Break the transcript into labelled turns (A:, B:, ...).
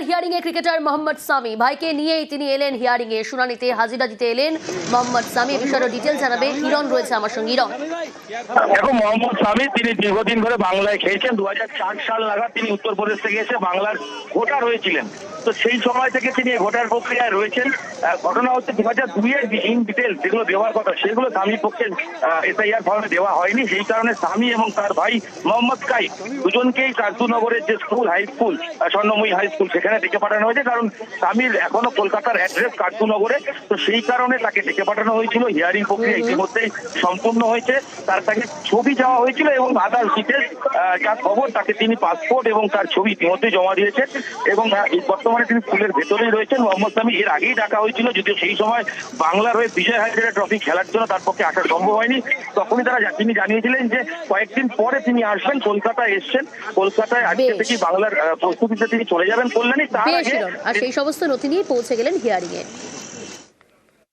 A: Hearing এ cricketer Mohammad Shami ভাইকে নিয়েই তিনি এলেন হিয়ারিং এ শুনানিতে হাজিরা দিতে এলেন মোহাম্মদ সামি। বিষয়ের ডিটেইলস জানাবে হিরণ, রয়েছে আমার সঙ্গে হিরণ।
B: দেখো, মোহাম্মদ সামি তিনি দীর্ঘদিন ধরে বাংলায় খেয়েছেন। 2004 সাল নাগাদ তিনি উত্তরপ্রদেশ থেকে এসে বাংলার ভোটার হয়েছিলেন। তো সেই সময় থেকে তিনি ভোটার প্রক্রিয়ায় রয়েছেন। ঘটনা হচ্ছে 2002-এর ইন ডিটেলস যেগুলো দেওয়ার কথা সেগুলো স্বামীর পক্ষে এসআইআর ফর্মে দেওয়া হয়নি। সেই কারণে স্বামী এবং তার ভাই মোহাম্মদ কাইফ দুজনকেই কার্তুনগরের যে school high school Swarnamoyee high school সেখানে ডেকে পাঠানো হয়েছে। কারণ স্বামীর এখনো কলকাতার অ্যাড্রেস কার্তুনগরে, তো সেই কারণে তাকে ডেকে পাঠানো হয়েছিল। হিয়ারিং প্রক্রিয়া ইতিমধ্যেই সম্পূর্ণ হয়েছে। তাকে ছবি চাওয়া হয়েছিল এবং আদার ডিটেলস যা খবর তাকে তিনি পাসপোর্ট এবং তার ছবি ইতিমধ্যেই জমা দিয়েছেন এবং বর্তমানে তিনি স্কুলের ভেতরেই রয়েছেন। মোহাম্মদ সামি এর আগেই ডাকা হয়েছিল, যদিও সেই সময় বাংলার হয়ে বিজয় হাজারে ট্রফি খেলার জন্য তার পক্ষে আসা সম্ভব হয়নি। তখনই তিনি জানিয়েছিলেন যে কয়েকদিন পরে তিনি আসবেন, কলকাতায় এসছেন। কলকাতায় আজকে থেকে বাংলার প্রস্তুতিতে তিনি চলে যাবেন কল্যাণী। তার আগে
A: আর সেই সমস্ত নথি নিয়ে পৌঁছে গেলেন হিয়ারিং এ।